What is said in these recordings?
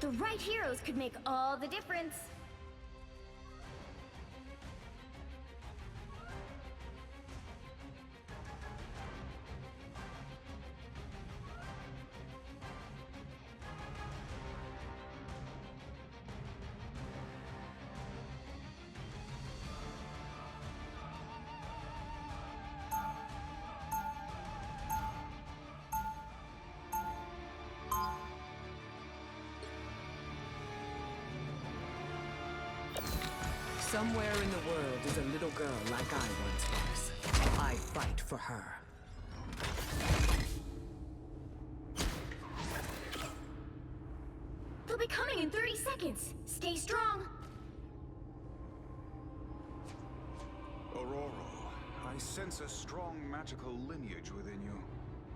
The right heroes could make all the difference. Somewhere in the world is a little girl like I once was. I fight for her. They'll be coming in 30 seconds. Stay strong. Aurora, I sense a strong magical lineage within you.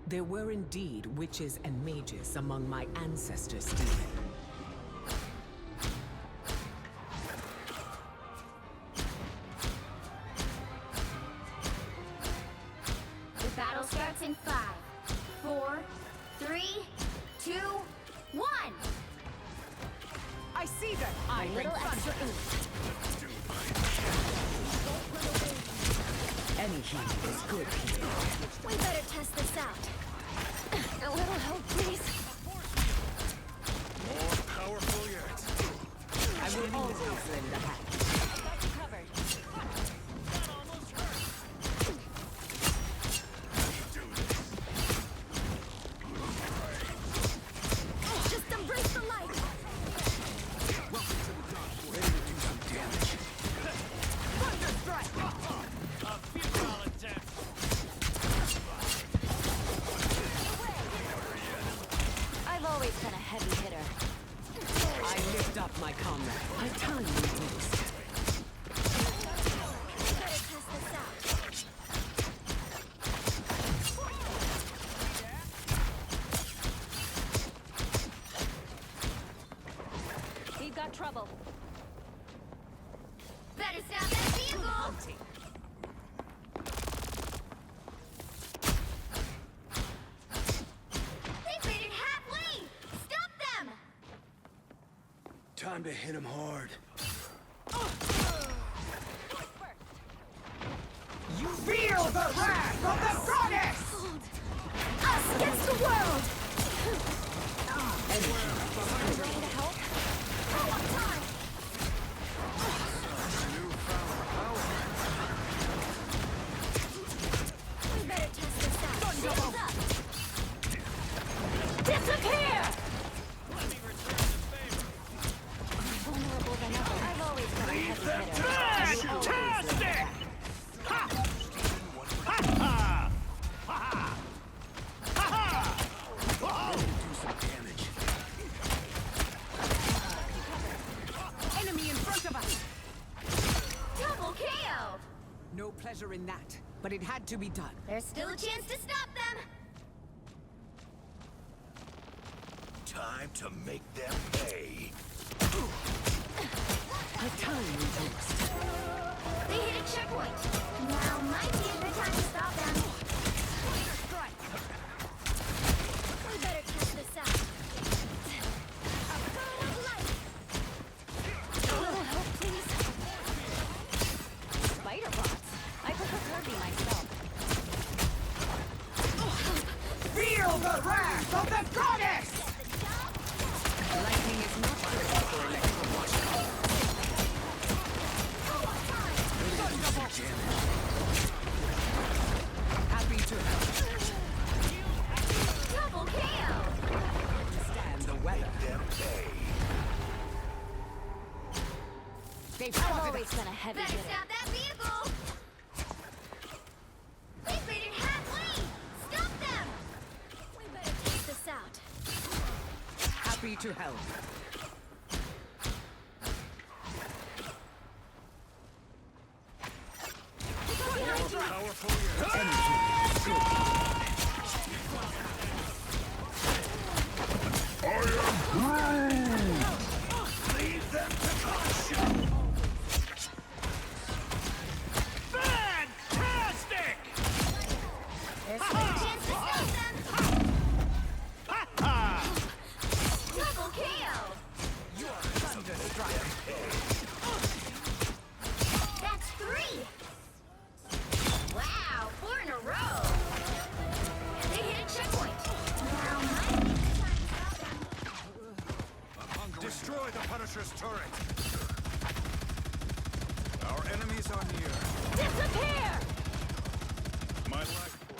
There were indeed witches and mages among my ancestors, Stephen. The battle starts in 5, 4, 3, 2, 1. I see them! I bring Little extra thunder! oomph. Any healing is good healing. We better test this out. A little help, please. More powerful yet. I will always lend a hand. Got you covered. Just embrace the light. Ready to do some damage. Thunder strike! A futile attempt. I've always been a heavy hitter. I lift up my comrade. My time reduced. We better test this out. We've got trouble. Better stop that vehicle! They've made it halfway! Stop them! Time to hit him hard. You feel the wrath of the goddess! Us against the world! Energy. Ready to help? Throw up time! Newfound power. We better test this out. Shields up! Disappear! Let me return the favor. Vulnerable than ever. I've always been a heavy hitter. Fantastic! Ha! Ha ha! Ha ha! Ha ha! Whoa! Do some damage. Enemy in front of us! Double KO! No pleasure in that, but it had to be done. There's still a chance to stop them! Time to make them pay. My time reduced. They hit a checkpoint. Now might be a good time to stop them. We better test this out. A burn of light. A little help, please. Spider bots. I prefer Kirby myself. Feel the wrath of the goddess! Lightning is not good for electromagnetic. Happy to help. Double KO! Stand the weather. Them pay. They've I've spotted always us. been a heavy hitter. Better stop that vehicle! They've made it halfway! Stop them! We better test this out. Happy to help. Powerful yet. Energy is good. Leave them to caution. Fantastic! There's still a chance to stop them! Ha ha! Double KO!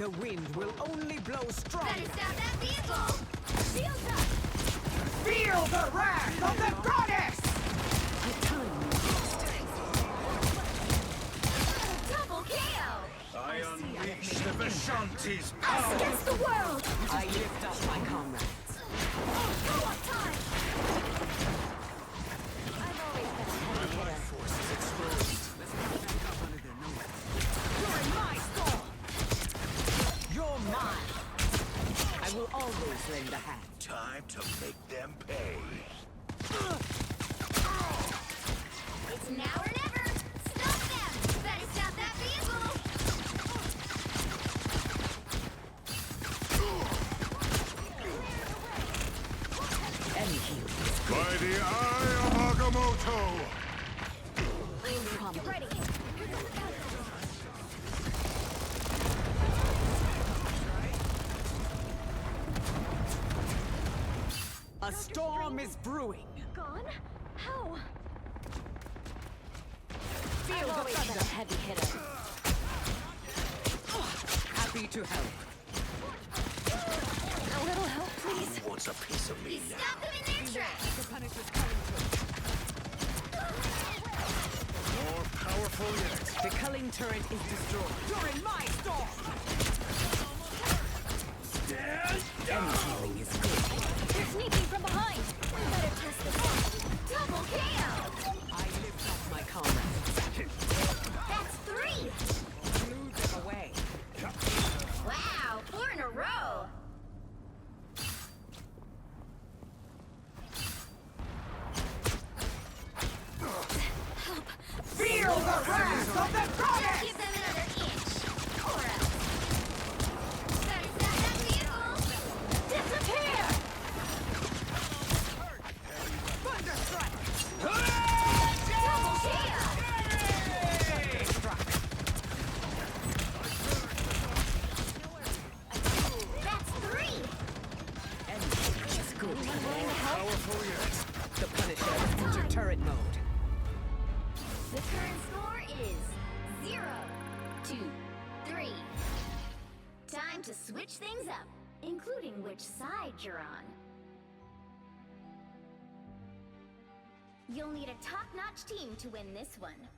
The wind will only blow strong. Better stop that vehicle! Shields up! Feel the wrath of the goddess! Double KO! I unleash the Vishanti's Us power! against the world! I lift up my comrades. Go-up time! I've always been a heavy hitter. Forces exposed. You're in my storm! You're mine! I will always lend a hand. Time to make them pay. It's now or never! Stop them! Better stop that vehicle! Any heal is By the eye of Agamotto! Get ready! A storm is brewing. Gone? How? Feel I've the always been a thunder. heavy hitter. Happy to help. A little help, please. Who wants a piece of me now? Stop them in their tracks! The Punisher's coming More powerful yet. through. The culling turret is destroyed. You're in my storm! Any healing is good. They're sneaking from behind! We better test this out. Double KO! I lift up my comrades. That's 3! Blew them away. Wow, 4 in a row! Feel the wrath of the goddess! Give them another inch! Or else. Better stop that vehicle! Disappear! Thunderstrike! Double KO! That's 3! Any healing is good. Willing to help? Powerful yet. The Punisher enter turret mode. The current score is 0, 2, 3. Time to switch things up, including which side you're on. You'll need a top-notch team to win this one.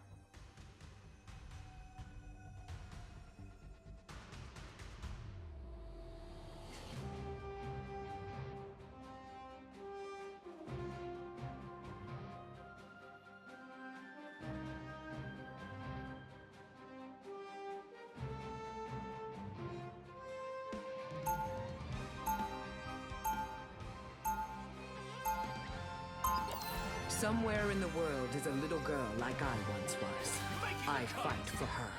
Somewhere in the world is a little girl like I once was. I fight for her.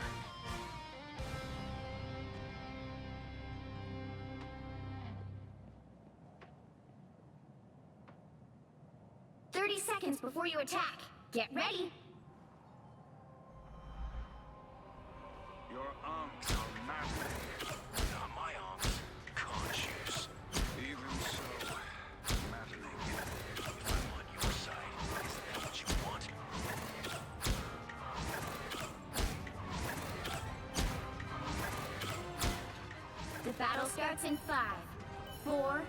Seconds before you attack. Get ready. Your arms are maddening. Not my arms. Conscious. Even so, maddening. I'm on your side. Is that what you want? The battle starts in 5, 4,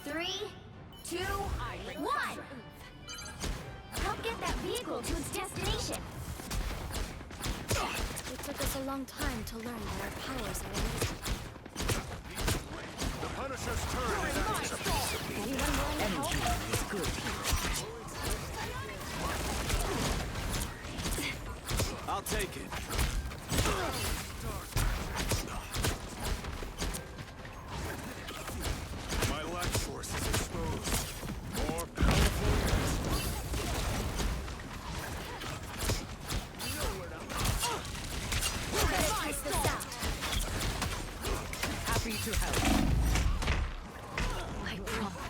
3, 2, 1. Help get that vehicle to its destination. It took us a long time to learn that our powers are limited. The Punisher's turn is active. Anyone willing to help? Energy is good here. I'll take it. My life force is exposed. More powerful yet. We better test this out. Happy to help. I promise.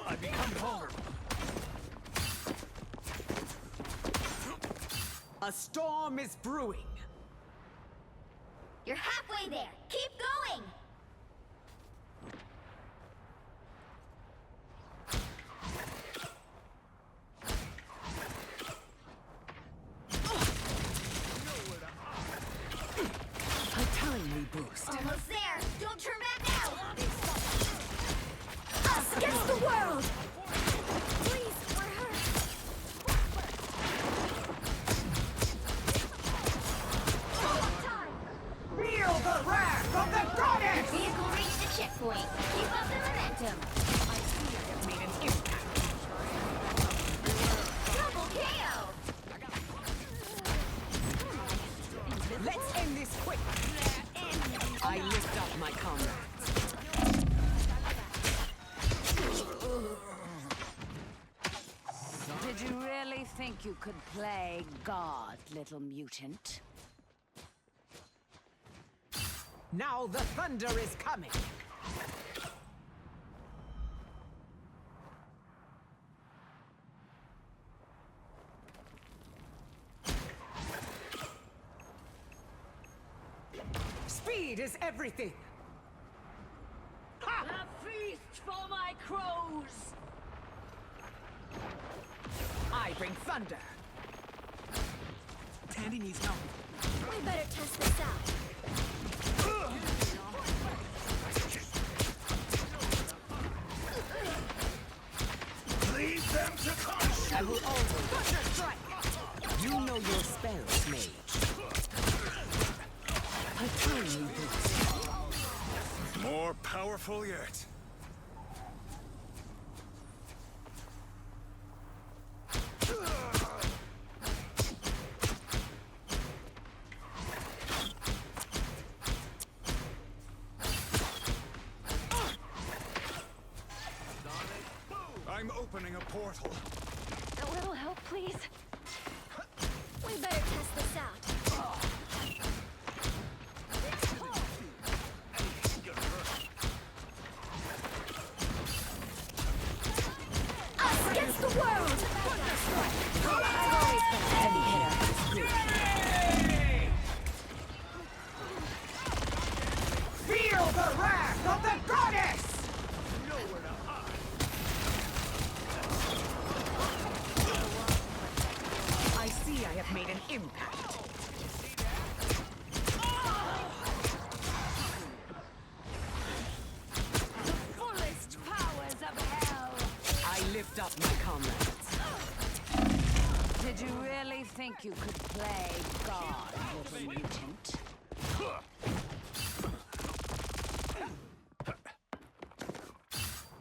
I become vulnerable. A storm is brewing. You're halfway there. Keep going. think you could play God, little mutant? Now the thunder is coming! Speed is everything! A feast for my crows! I bring thunder! Tandy needs help. We better test this out. Leave them to conscience! I will always thunder strike! You know your spells, mage. A tiny boost. More powerful yet. I'm opening a portal. A little help, please. We better test this out. Us against the world! Always been a heavy hitter. Feel the wrath of the goddess! I see I have made an impact. Fullest powers of hell! I lift up my comrades. Did you really think you could play God, little mutant?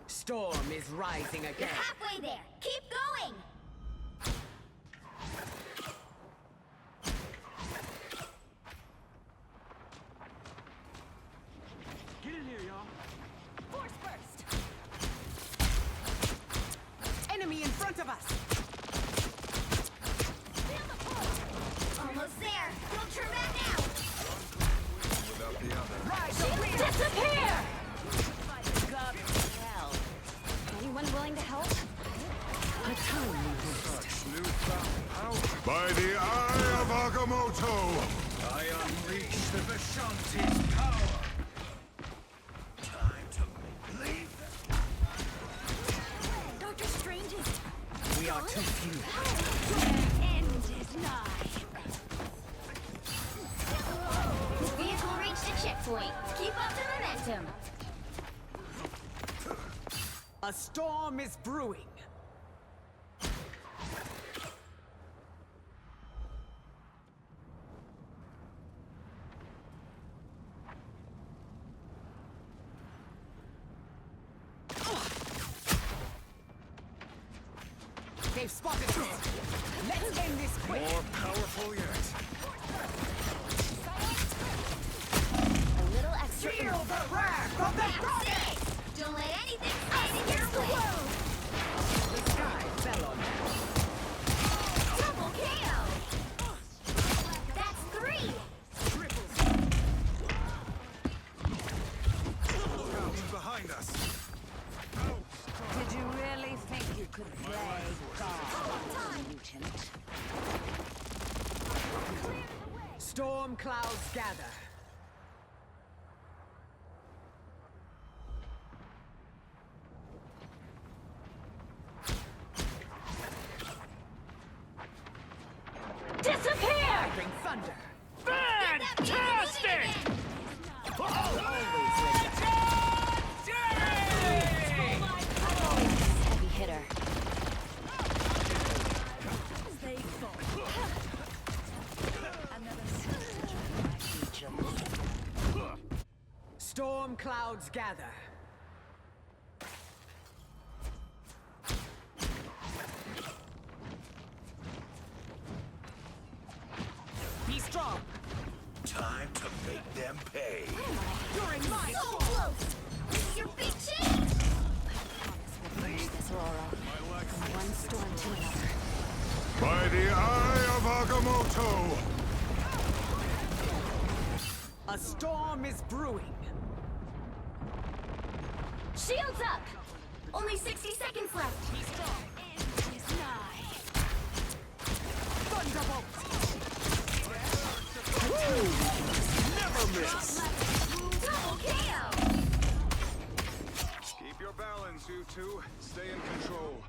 Storm is rising You're again. halfway there. Keep going! Get in here, y'all. Force burst! Enemy in front of us! Feel the pull! Almost there! Don't turn back now! Without the other. Rise the wind! Disappear! God hell. Anyone willing to help? A tiny boost. Such newfound power. By the eye of Agamotto, I unleash the Vishanti's power. Time to leave. Dr. Strange is... We are too few. End is nigh. Vehicle reached a checkpoint. Keep up the momentum. A storm is brewing. They've spotted us. Let's end this quick. More powerful yet. A little extra... Feel the wrath of the That's goddess! it! Don't let anything stand in your way! The sky fell on them. Double KO! That's 3! Look out behind us. Did you really think you could play God, little mutant? Storm clouds gather. Disappear! Bring thunder. Fantastic! Always Linda. Heavy hitter. They fall. Storm clouds gather. Be strong. Time to make them pay. You're in my So close! This is your big chance! Finish this, Aurora. My legs. From one storm to another. By the eye of Agamotto! A storm is brewing. Shields up! Only 60 seconds left. Thunderbolt! Never miss! Double KO! Keep your balance, you two. Stay in control.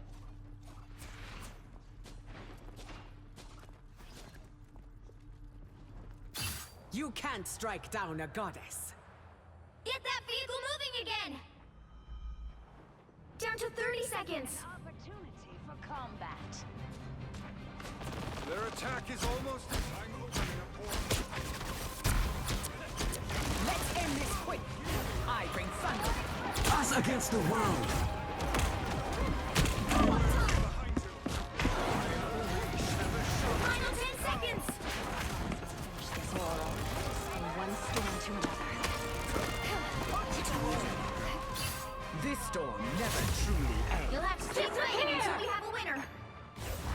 You can't strike down a goddess. Get that vehicle moving again! Down to 30 seconds. Opportunity for combat. Their attack is almost as I'm opening a portal. Let's end this quick. I bring thunder. Us against the world. Final 10 seconds! One storm to another. This storm never truly ends. You'll have to keep fighting until we have a winner.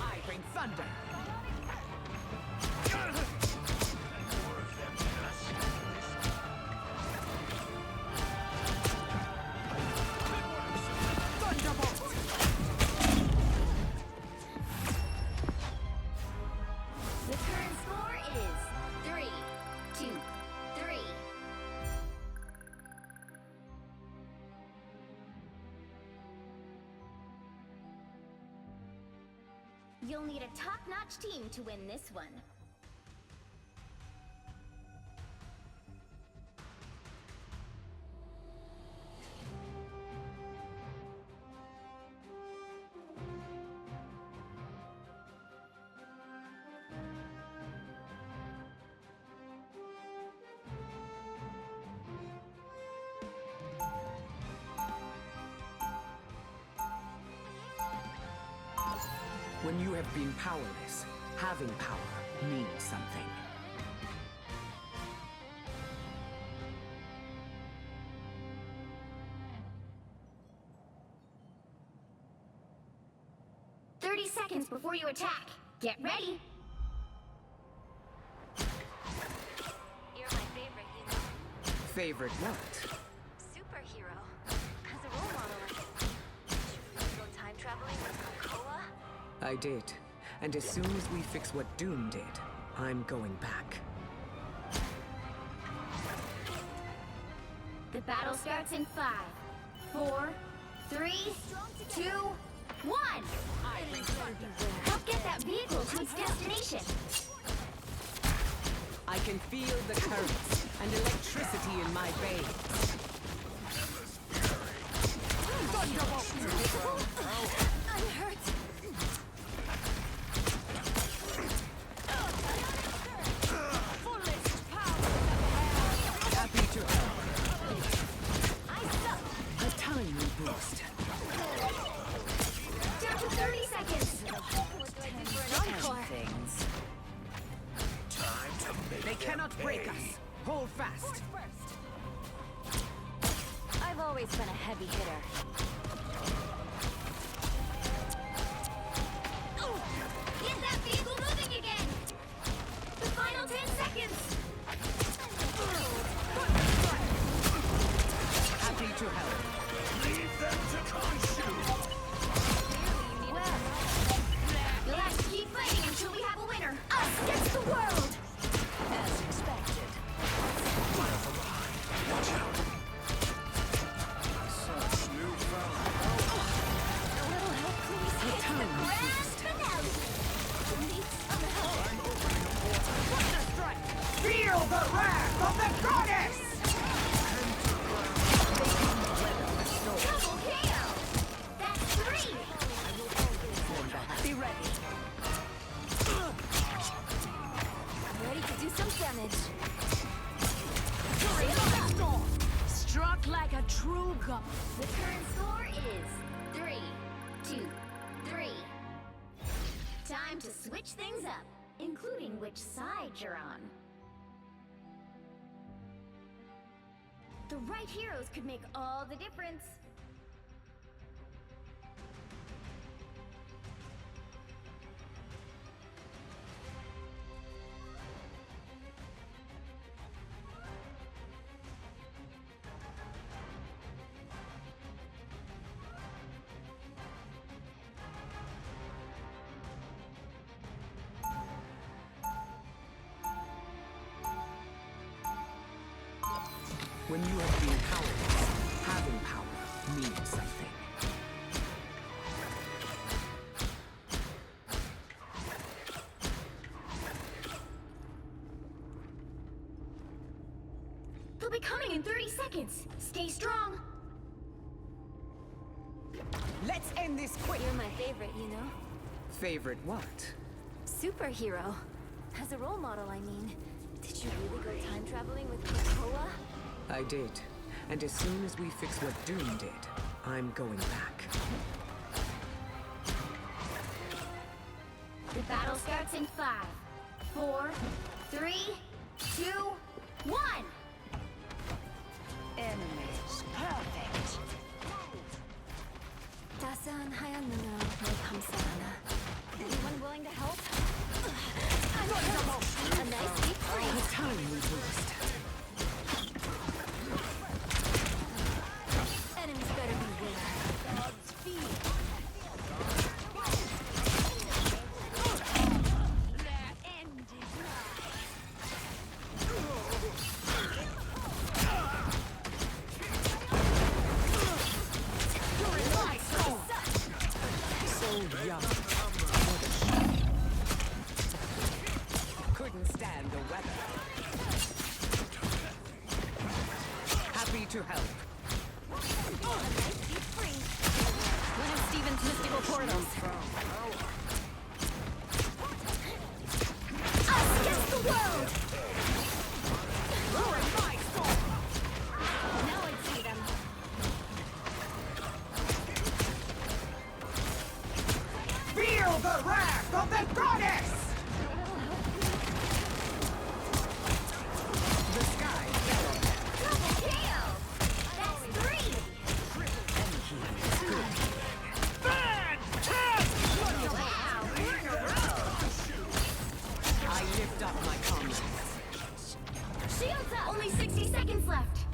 I bring thunder. Thunderbolt! The current score is 3-2-3. You'll need a top-notch team to win this one. When you have been powerless, having power means something. Seconds before you attack. Get ready. You're my favorite hero. Favorite what? Superhero. As a role model, did you go time traveling with Coca-Cola? I did. And as soon as we fix what Doom did, I'm going back. The battle starts in 5, 4, 3, 2, 1. Help get that vehicle to its destination. I can feel the currents and electricity in my veins. I'm hurt. Happy to help. I suck. A tiny boost. Down to 30 seconds. Encore. Things. They cannot break us. Hold fast. I've always been a heavy hitter. Get that vehicle moving again. The final 10 seconds. Happy to help. Leave them to consume! You'll have to keep fighting until we have a winner. Us against the world. As expected. Watch out! Such newfound power! A little help, please. It's the grand finale. Need some help. I'm opening a portal. Feel the wrath of the goddess! Double KO. That's 3. Be ready. I'm ready to do some damage. Struck like a true god. The current score is 3-2-3. Time to switch things up, including which side you're on. The right heroes could make all the difference. When you have been powerless, having power means something. They'll be coming in 30 seconds. Stay strong. Let's end this quick! You're my favorite, you know? Favorite what? Superhero. As a role model, I mean. Did you really go time traveling with Krakoa? I did. And as soon as we fix what Doom did, I'm going back. The battle starts in 5, 4, 3, 2, 1. Enemies. Perfect. 따스한 하얀 눈으로 널 감싸나. Anyone willing to help? A nice deep The freeze. time we waste. Enemies better beware. So young. Couldn't stand the weather. Happy to help. A nice deep freeze. One of Steven's mystical portals. Us against the world! Now I see them. Feel the wrath of the goddess! The sky fell. Double kill! That's 3! Wow! I lift up my comrades. Shields up! Only 60 seconds left!